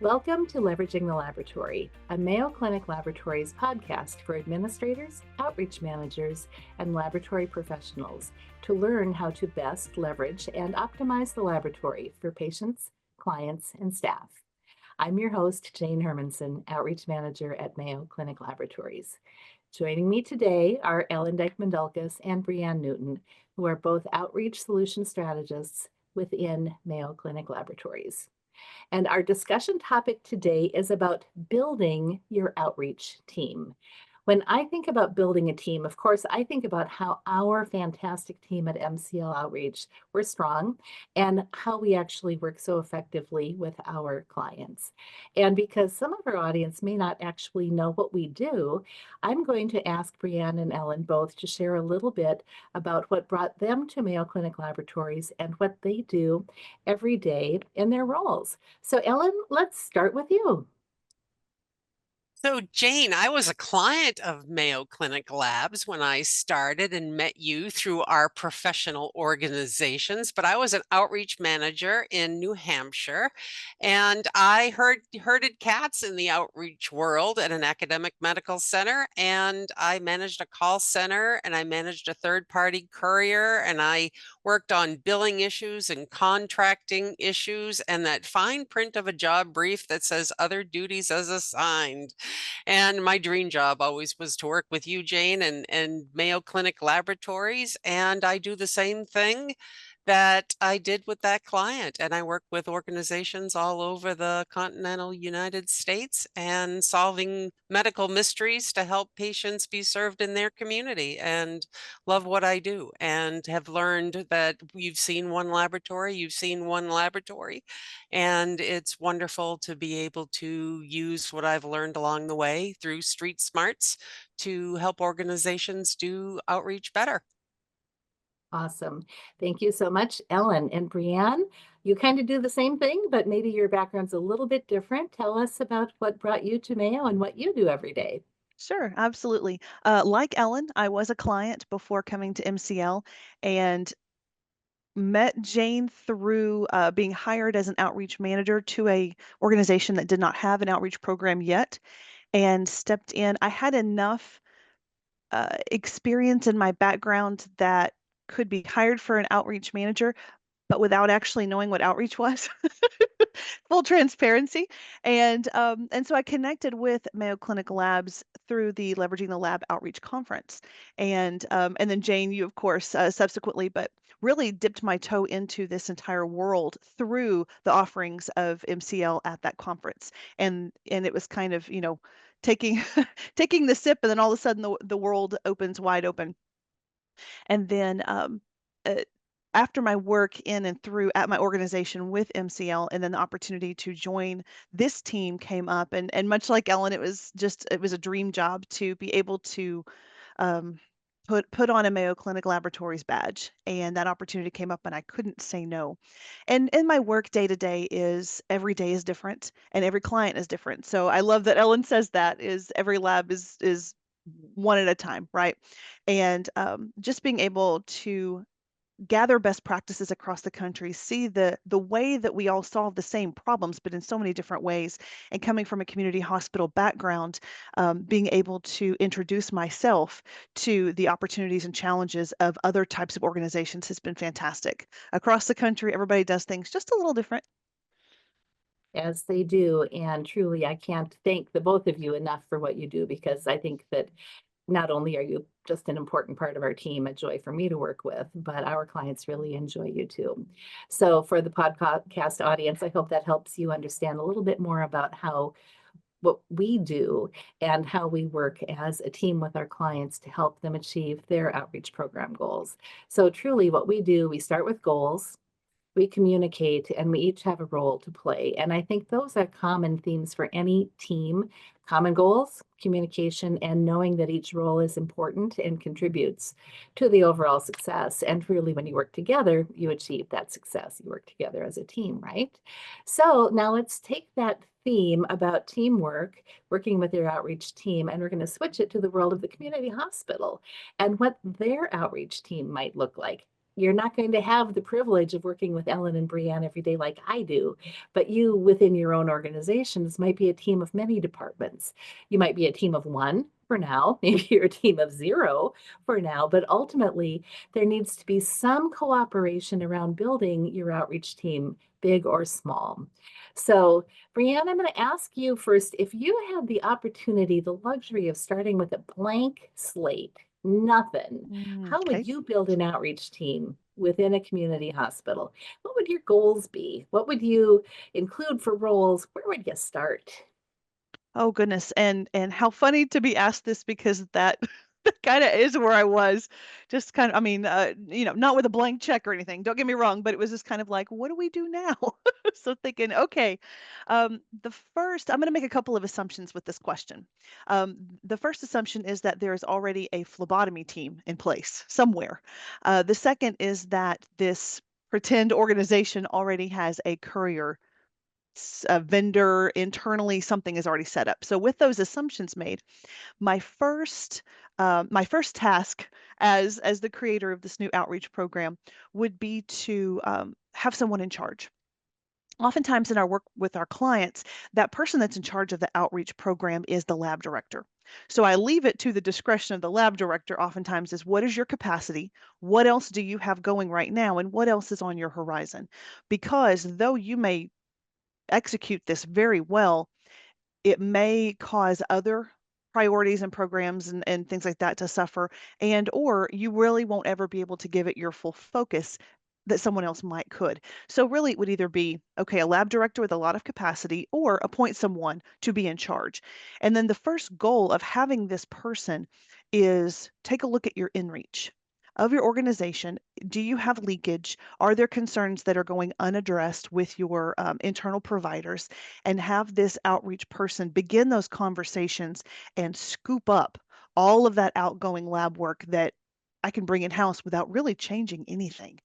Welcome to Leveraging the Laboratory, a Mayo Clinic Laboratories podcast for administrators, outreach managers, and laboratory professionals to learn how to best leverage and optimize the laboratory for patients, clients, and staff. I'm your host, Jane Hermansen, Outreach Manager at Mayo Clinic Laboratories. Joining me today are Ellen Dijkman and Brianne Newton, who are both outreach solution strategists within Mayo Clinic Laboratories. And our discussion topic today is about building your outreach team. When I think about building a team, of course, I think about how our fantastic team at MCL Outreach, we're strong, and how we actually work so effectively with our clients. And because some of our audience may not actually know what we do, I'm going to ask Brianne and Ellen both to share a little bit about what brought them to Mayo Clinic Laboratories and what they do every day in their roles. So Ellen, let's start with you. So, Jane, I was a client of Mayo Clinic Labs when I started and met you through our professional organizations, but I was an outreach manager in New Hampshire, and I herded cats in the outreach world at an academic medical center, and I managed a call center, and I managed a third-party courier, and I worked on billing issues and contracting issues and that fine print of a job brief that says other duties as assigned. And my dream job always was to work with you, Jane, and Mayo Clinic Laboratories. And I do the same thing that I did with that client. And I work with organizations all over the continental United States and solving medical mysteries to help patients be served in their community, and love what I do and have learned that you've seen one laboratory, and it's wonderful to be able to use what I've learned along the way through street smarts to help organizations do outreach better. Awesome. Thank you so much, Ellen. And Brianne, you kind of do the same thing, but maybe your background's a little bit different. Tell us about what brought you to Mayo and what you do every day. Sure, absolutely. Like Ellen, I was a client before coming to MCL and met Jane through being hired as an outreach manager to a organization that did not have an outreach program yet, and stepped in. I had enough experience in my background that could be hired for an outreach manager, but without actually knowing what outreach was. Full transparency. And so I connected with Mayo Clinic Labs through the Leveraging the Lab Outreach Conference. And then Jane, you of course subsequently, but really dipped my toe into this entire world through the offerings of MCL at that conference. And it was kind of, taking taking the sip, and then all of a sudden the world opens wide open. And then uh, after my work in and through at my organization with MCL, and then the opportunity to join this team came up, and much like Ellen, it was a dream job to be able to um, put on a Mayo Clinic Laboratories badge, and that opportunity came up, and I couldn't say no. And my work day to day is every day is different, and every client is different. So I love that Ellen says that is every lab is one at a time, right? And just being able to gather best practices across the country, see the way that we all solve the same problems, but in so many different ways. And coming from a community hospital background, being able to introduce myself to the opportunities and challenges of other types of organizations has been fantastic. Across the country, everybody does things just a little different. As they do. And truly, I can't thank the both of you enough for what you do because I think that not only are you just an important part of our team, a joy for me to work with, but our clients really enjoy you too. So, for the podcast audience, I hope that helps you understand a little bit more about how what we do and how we work as a team with our clients to help them achieve their outreach program goals. So, truly, what we do, we start with goals, we communicate, and we each have a role to play. And I think those are common themes for any team: common goals, communication, and knowing that each role is important and contributes to the overall success. And really, when you work together, you achieve that success. You work together as a team, right? So now let's take that theme about teamwork, working with your outreach team, and we're going to switch it to the world of the community hospital and what their outreach team might look like. you're not going to have the privilege of working with Ellen and Brianne every day like I do, but you within your own organizations might be a team of many departments. You might be a team of one for now, maybe you're a team of zero for now, but ultimately there needs to be some cooperation around building your outreach team, big or small. So, Brianne, I'm going to ask you first, if you had the opportunity, the luxury of starting with a blank slate, nothing, how Okay. would you build an outreach team within a community hospital? What would your goals be? What would you include for roles? Where would you start? Oh goodness. And how funny to be asked this, because that that kind of is where I was. Just kind of, I mean, not with a blank check or anything. Don't get me wrong, but it was just kind of like, what do we do now? So thinking, okay, the first, I'm going to make a couple of assumptions with this question. The first assumption is that there is already a phlebotomy team in place somewhere. The second is that this pretend organization already has a courier, a vendor internally, something is already set up. So with those assumptions made, my first task as the creator of this new outreach program would be to have someone in charge. Oftentimes in our work with our clients, that person that's in charge of the outreach program is the lab director. So I leave it to the discretion of the lab director oftentimes is, what is your capacity? What else do you have going right now? And what else is on your horizon? Because though you may execute this very well, it may cause other priorities and programs and things like that to suffer, and or you really won't ever be able to give it your full focus that someone else might could. So really it would either be, okay, a lab director with a lot of capacity, or appoint someone to be in charge. And then the first goal of having this person is take a look at your inReach of your organization. Do you have leakage? Are there concerns that are going unaddressed with your internal providers? And have this outreach person begin those conversations and scoop up all of that outgoing lab work that I can bring in house without really changing anything.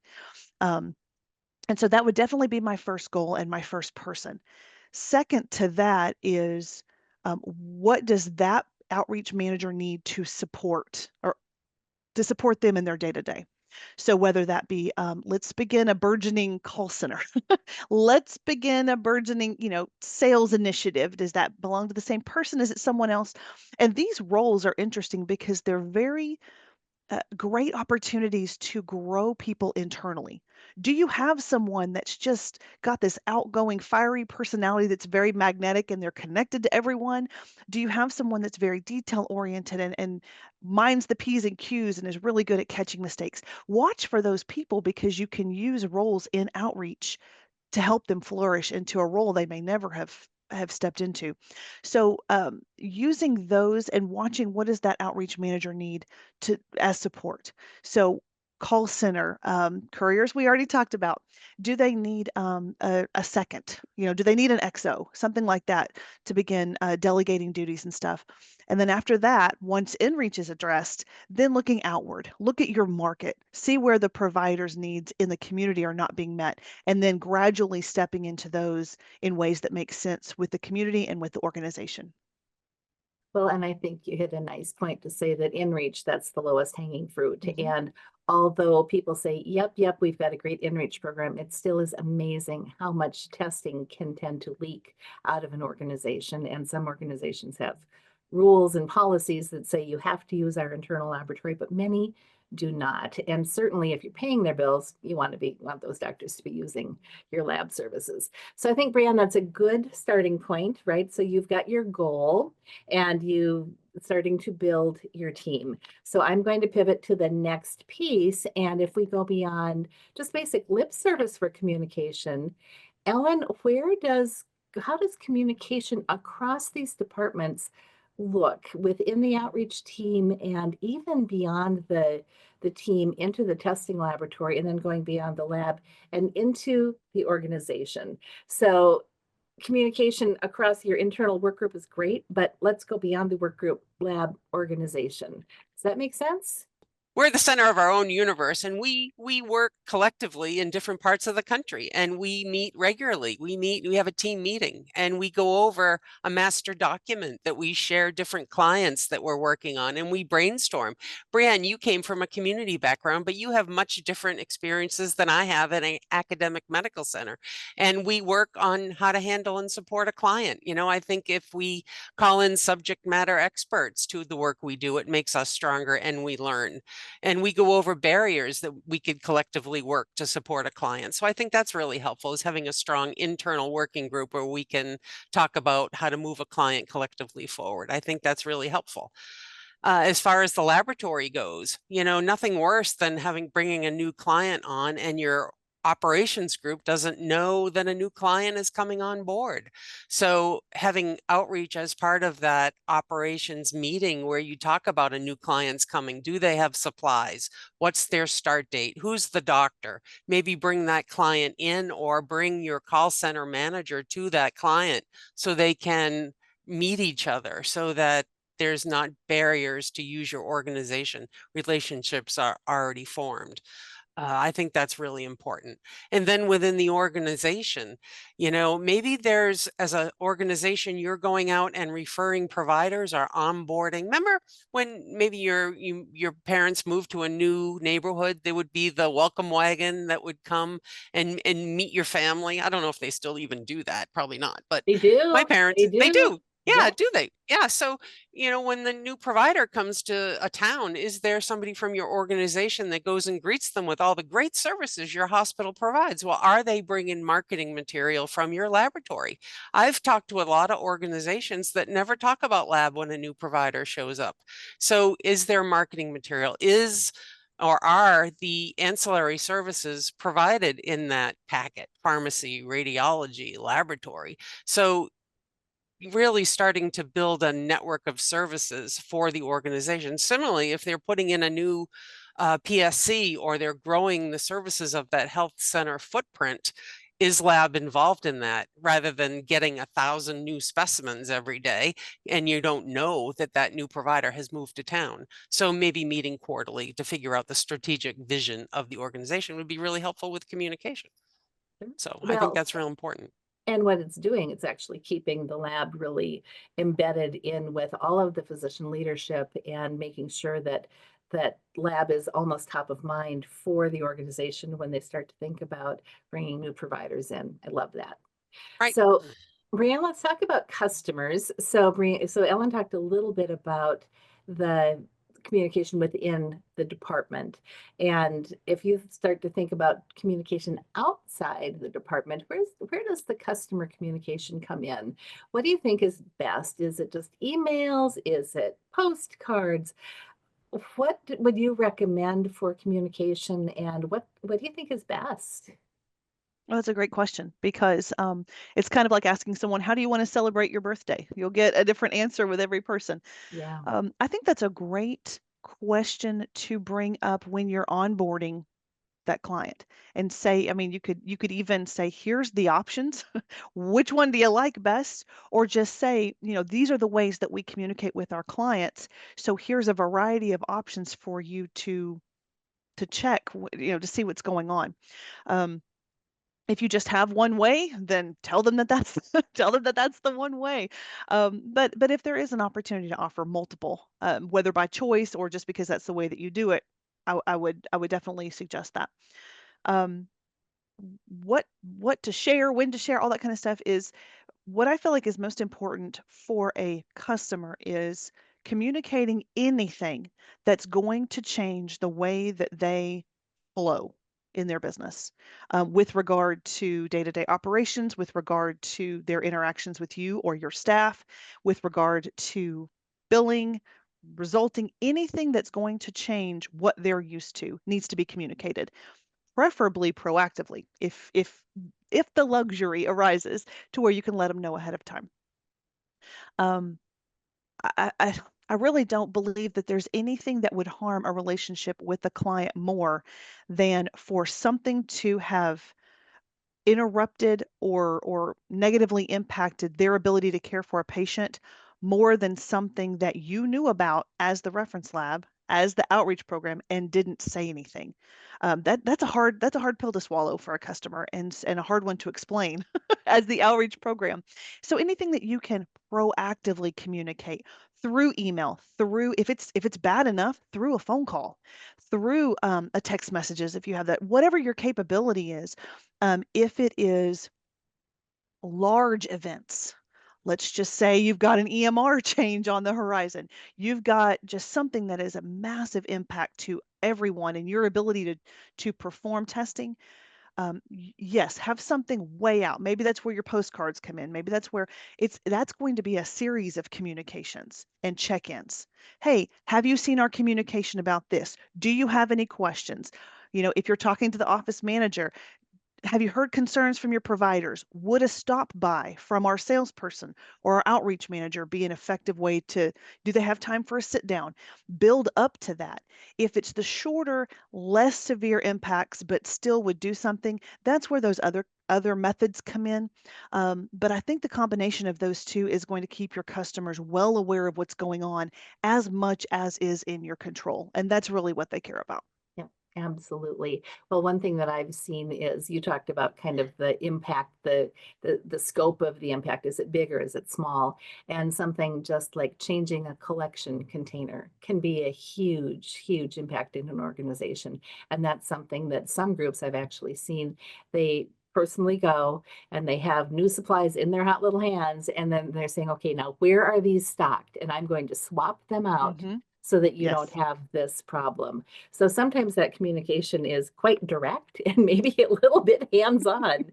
Um, and so that would definitely be my first goal and my first person. Second to that is, what does that outreach manager need to support, or to support them in their day to day? So whether that be, let's begin a burgeoning call center. Let's begin a burgeoning, sales initiative. Does that belong to the same person? Is it someone else? And these roles are interesting because they're very great opportunities to grow people internally. Do you have someone that's just got this outgoing, fiery personality that's very magnetic and they're connected to everyone? Do you have someone that's very detail oriented and minds the P's and Q's and is really good at catching mistakes? Watch for those people, because you can use roles in outreach to help them flourish into a role they may never have stepped into. So using those and watching, what does that outreach manager need to as support? So call center, couriers, we already talked about. Do they need a second? Do they need an XO, something like that, to begin delegating duties and stuff? And then after that, once inReach is addressed, then looking outward, look at your market, see where the providers' needs in the community are not being met, and then gradually stepping into those in ways that make sense with the community and with the organization. Well, and I think you hit a nice point to say that inReach, that's the lowest hanging fruit. Mhm. And although people say, yep, we've got a great inReach program, it still is amazing how much testing can tend to leak out of an organization. And some organizations have rules and policies that say you have to use our internal laboratory, but many do not. And certainly if you're paying their bills, you want those doctors to be using your lab services. So I think, Brianne, that's a good starting point, right? So you've got your goal and you starting to build your team. So I'm going to pivot to the next piece. And if we go beyond just basic lip service for communication, Ellen, how does communication across these departments look within the outreach team and even beyond the team into the testing laboratory and then going beyond the lab and into the organization? So communication across your internal work group is great, but let's go beyond the work group, lab, organization. Does that make sense? we're the center of our own universe, and we work collectively in different parts of the country, and we meet regularly. We have a team meeting, and we go over a master document that we share different clients that we're working on, and we brainstorm. Brianne, you came from a community background, but you have much different experiences than I have at an academic medical center, and we work on how to handle and support a client. I think if we call in subject matter experts to the work we do, it makes us stronger and we learn. And we go over barriers that we could collectively work to support a client. So I think that's really helpful, is having a strong internal working group where we can talk about how to move a client collectively forward. I think that's really helpful. As far as the laboratory goes, nothing worse than bringing a new client on and your operations group doesn't know that a new client is coming on board. So having outreach as part of that operations meeting where you talk about a new client's coming, do they have supplies? What's their start date? Who's the doctor? Maybe bring that client in, or bring your call center manager to that client so they can meet each other, so that there's not barriers to use your organization. Relationships are already formed. I think that's really important. And then within the organization, maybe as an organization, you're going out and referring providers or onboarding. Remember when maybe your parents moved to a new neighborhood, there would be the welcome wagon that would come and meet your family. I don't know if they still even do that. Probably not. But They do. my parents, They they do. do. Yeah, Yeah. do they? Yeah. So, when the new provider comes to a town, is there somebody from your organization that goes and greets them with all the great services your hospital provides? Well, are they bringing marketing material from your laboratory? I've talked to a lot of organizations that never talk about lab when a new provider shows up. So is there marketing material? Or are the ancillary services provided in that packet? Pharmacy, radiology, laboratory. So really starting to build a network of services for the organization. Similarly, if they're putting in a new PSC, or they're growing the services of that health center footprint, is lab involved in that, rather than getting 1,000 new specimens every day and you don't know that that new provider has moved to town? So maybe meeting quarterly to figure out the strategic vision of the organization would be really helpful with communication. So I think that's real important. And what it's doing, it's actually keeping the lab really embedded in with all of the physician leadership, and making sure that lab is almost top of mind for the organization when they start to think about bringing new providers in. I love that. Right. So, Brianne, let's talk about customers. So, Ellen talked a little bit about the communication within the department. And if you start to think about communication outside the department, where does the customer communication come in? What do you think is best? Is it just emails? Is it postcards? What would you recommend for communication, and what do you think is best? Well, that's a great question, because it's kind of like asking someone, how do you want to celebrate your birthday? You'll get a different answer with every person. Yeah. I think that's a great question to bring up when you're onboarding that client, and say, I mean, you could even say, here's the options. Which one do you like best? Or just say, these are the ways that we communicate with our clients. So here's a variety of options for you to check, to see what's going on. If you just have one way, then tell them that that's tell them that that's the one way. But if there is an opportunity to offer multiple, whether by choice or just because that's the way that you do it, I would definitely suggest that. Um, what to share, when to share, all that kind of stuff is what I feel like is most important for a customer, is communicating anything that's going to change the way that they flow in their business, with regard to day-to-day operations, with regard to their interactions with you or your staff, with regard to billing, resulting, anything that's going to change what they're used to needs to be communicated, preferably proactively, if the luxury arises to where you can let them know ahead of time. Um, I really don't believe that there's anything that would harm a relationship with the client more than for something to have interrupted or negatively impacted their ability to care for a patient more than something that you knew about as the reference lab as the outreach program and didn't say anything. That's a hard pill to swallow for a customer, and a hard one to explain as the outreach program. So anything that you can proactively communicate through email, through, if it's bad enough, through a phone call, through a text messages, if you have that, whatever your capability is. If it is large events, let's just say you've got an EMR change on the horizon, you've got just something that is a massive impact to everyone and your ability to perform testing. Yes, have something way out. Maybe that's where your postcards come in. Maybe that's where that's going to be a series of communications and check-ins. Hey, have you seen our communication about this? Do you have any questions? If you're talking to the office manager, have you heard concerns from your providers? Would a stop by from our salesperson or our outreach manager be an effective way do they have time for a sit down? Build up to that. If it's the shorter, less severe impacts, but still would do something, that's where those other methods come in. But I think the combination of those two is going to keep your customers well aware of what's going on as much as is in your control. And that's really what they care about. Yeah, absolutely. Well, one thing that I've seen is you talked about kind of the impact, the scope of the impact. Is it big or is it small? And something just like changing a collection container can be a huge, huge impact in an organization. And that's something that some groups I've actually seen, they personally go and they have new supplies in their hot little hands, and then they're saying, okay, now where are these stocked? And I'm going to swap them out Mm-hmm. so that you don't Yes. have this problem. So sometimes that communication is quite direct and maybe a little bit hands-on.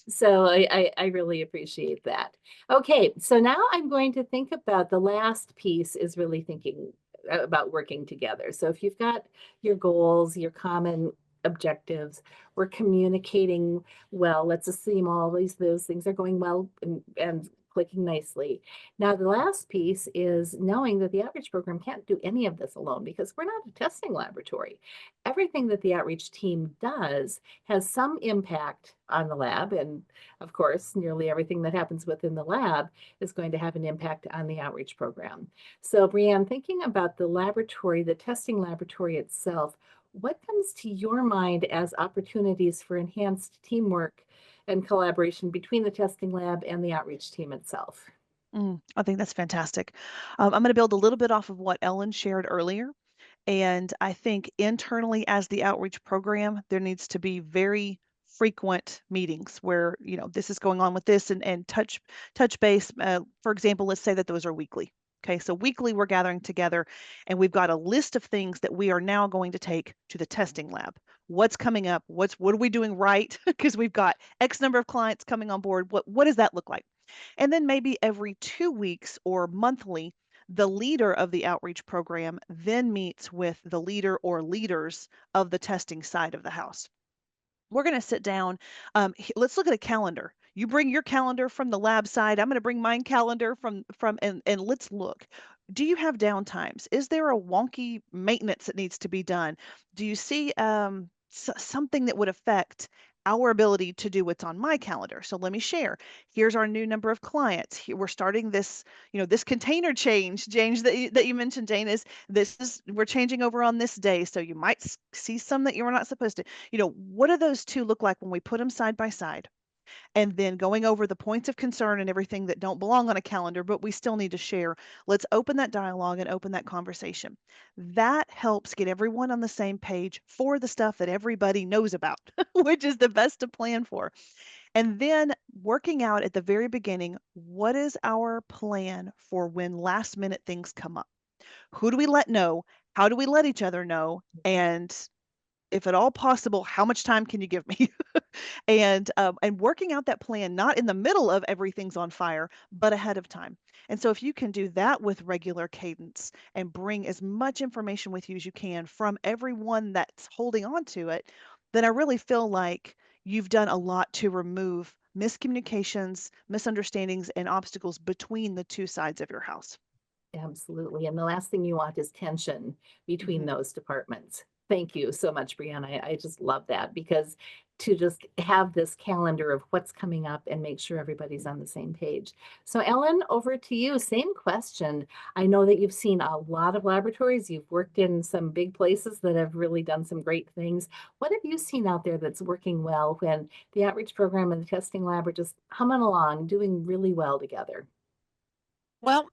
So I really appreciate that. Okay, so now I'm going to think about the last piece is really thinking about working together. So if you've got your goals, your common objectives, we're communicating well, let's assume all those things are going well and clicking nicely. Now, the last piece is knowing that the outreach program can't do any of this alone because we're not a testing laboratory. Everything that the outreach team does has some impact on the lab. And of course, nearly everything that happens within the lab is going to have an impact on the outreach program. So, Brianne, thinking about the laboratory, the testing laboratory itself, what comes to your mind as opportunities for enhanced teamwork and collaboration between the testing lab and the outreach team itself? I think that's fantastic. I'm going to build a little bit off of what Ellen shared earlier. And I think internally as the outreach program, there needs to be very frequent meetings where, this is going on with this and touch base. For example, let's say that those are weekly. Okay, so weekly we're gathering together and we've got a list of things that we are now going to take to the testing lab. What's coming up? What are we doing right? Because we've got X number of clients coming on board. What does that look like? And then maybe every 2 weeks or monthly, the leader of the outreach program then meets with the leader or leaders of the testing side of the house. We're going to sit down. Let's look at a calendar. You bring your calendar from the lab side. I'm going to bring mine calendar and let's look. Do you have downtimes? Is there a wonky maintenance that needs to be done? Do you see something that would affect our ability to do what's on my calendar? So let me share. Here's our new number of clients. We're starting this, this container change, James, that you mentioned, Jane, we're changing over on this day. So you might see some that you're not supposed to. What do those two look like when we put them side by side? And then going over the points of concern and everything that don't belong on a calendar, but we still need to share. Let's open that dialogue and open that conversation. That helps get everyone on the same page for the stuff that everybody knows about, which is the best to plan for. And then working out at the very beginning, what is our plan for when last minute things come up? Who do we let know? How do we let each other know? And if at all possible, how much time can you give me? And working out that plan, not in the middle of everything's on fire, but ahead of time. And so if you can do that with regular cadence and bring as much information with you as you can from everyone that's holding on to it, then I really feel like you've done a lot to remove miscommunications, misunderstandings, and obstacles between the two sides of your house. Absolutely. And the last thing you want is tension between Mhm. those departments. Thank you so much, Brianne. I just love that, because to just have this calendar of what's coming up and make sure everybody's on the same page. So Ellen, over to you. Same question. I know that you've seen a lot of laboratories. You've worked in some big places that have really done some great things. What have you seen out there that's working well when the outreach program and the testing lab are just humming along, doing really well together? Well,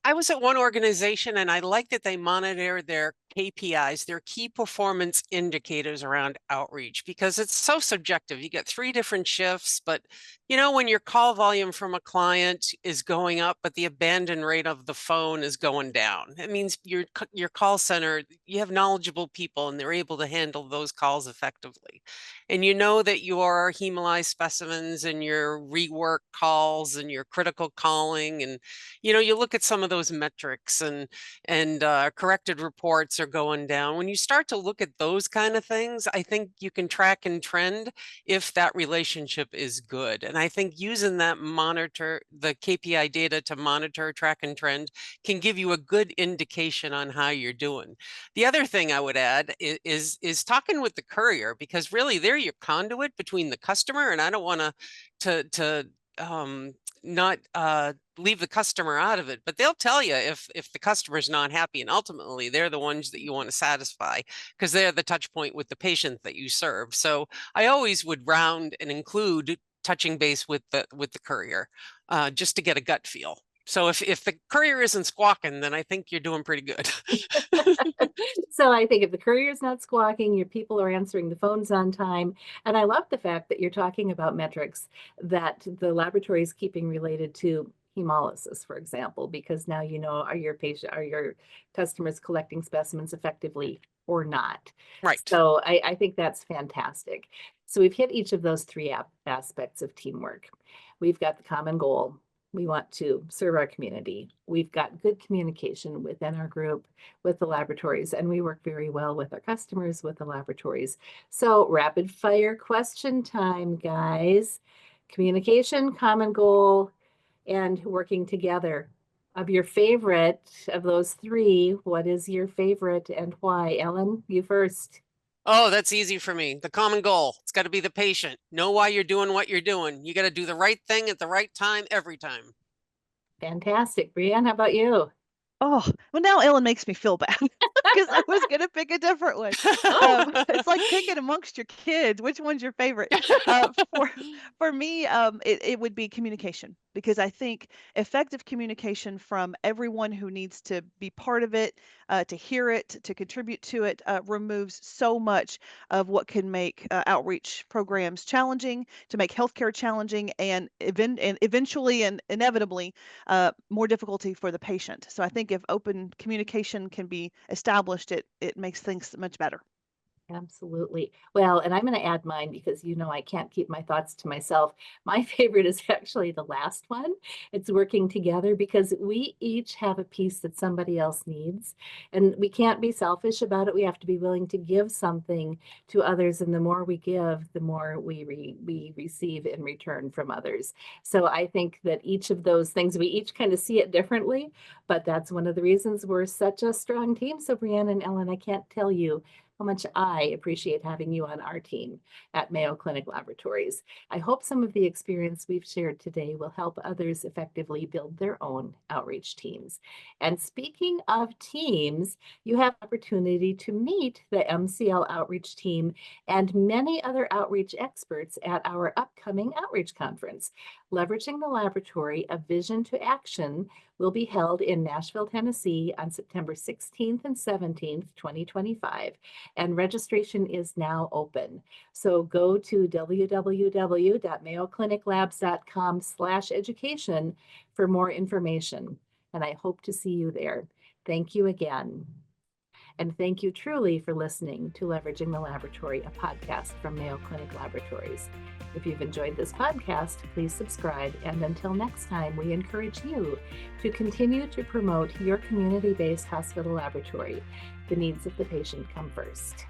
I was at one organization and I like that they monitor their KPIs, their key performance indicators around outreach, because it's so subjective. You get 3 different shifts, but when your call volume from a client is going up, but the abandon rate of the phone is going down, it means your call center, you have knowledgeable people and they're able to handle those calls effectively. And you know that your hemolyzed specimens and your rework calls and your critical calling, and you look at some of those metrics, and corrected reports are going down. When you start to look at those kind of things, I think you can track and trend if that relationship is good. And I think using that the KPI data to monitor, track, and trend can give you a good indication on how you're doing. The other thing I would add is talking with the courier, because really they're your conduit between the customer, and I don't want to not leave the customer out of it, but they'll tell you if the customer's not happy, and ultimately they're the ones that you want to satisfy, because they're the touch point with the patient that you serve. So I always would round and include touching base with the courier, just to get a gut feel. So if the courier isn't squawking, then I think you're doing pretty good. So I think if the courier's not squawking, your people are answering the phones on time. And I love the fact that you're talking about metrics that the laboratory is keeping related to hemolysis, for example, because now are your customers collecting specimens effectively or not? Right. So I think that's fantastic. So we've hit each of those 3 aspects of teamwork. We've got the common goal. We want to serve our community. We've got good communication within our group with the laboratories, and we work very well with our customers, with the laboratories. So rapid fire question time, guys. Communication, common goal, and working together. Of your favorite of those 3, what is your favorite and why? Ellen, you first. Oh, that's easy for me. The common goal. It's got to be the patient. Know why you're doing what you're doing. You got to do the right thing at the right time every time. Fantastic. Brianne, how about you? Oh, well, now Ellen makes me feel bad because I was going to pick a different one. It's like picking amongst your kids. Which one's your favorite? For me, it would be communication, because I think effective communication from everyone who needs to be part of it, to hear it, to contribute to it, removes so much of what can make outreach programs challenging, to make healthcare challenging, and eventually and inevitably more difficulty for the patient. So I think if open communication can be established, it makes things much better. Absolutely. Well, and I'm going to add mine because I can't keep my thoughts to myself. My favorite is actually the last one. It's working together, because we each have a piece that somebody else needs, and we can't be selfish about it. We have to be willing to give something to others, and the more we give, the more we receive in return from others. So I think that each of those things, we each kind of see it differently, but that's one of the reasons we're such a strong team. So Brianne and Ellen, I can't tell you how much I appreciate having you on our team at Mayo Clinic Laboratories. I hope some of the experience we've shared today will help others effectively build their own outreach teams. And speaking of teams, you have opportunity to meet the MCL outreach team and many other outreach experts at our upcoming outreach conference. Leveraging the Laboratory, A Vision to Action will be held in Nashville, Tennessee on September 16th and 17th, 2025. And registration is now open. So go to www.mayocliniclabs.com/education for more information. And I hope to see you there. Thank you again. And thank you truly for listening to Leveraging the Laboratory, a podcast from Mayo Clinic Laboratories. If you've enjoyed this podcast, please subscribe. And until next time, we encourage you to continue to promote your community-based hospital laboratory. The needs of the patient come first.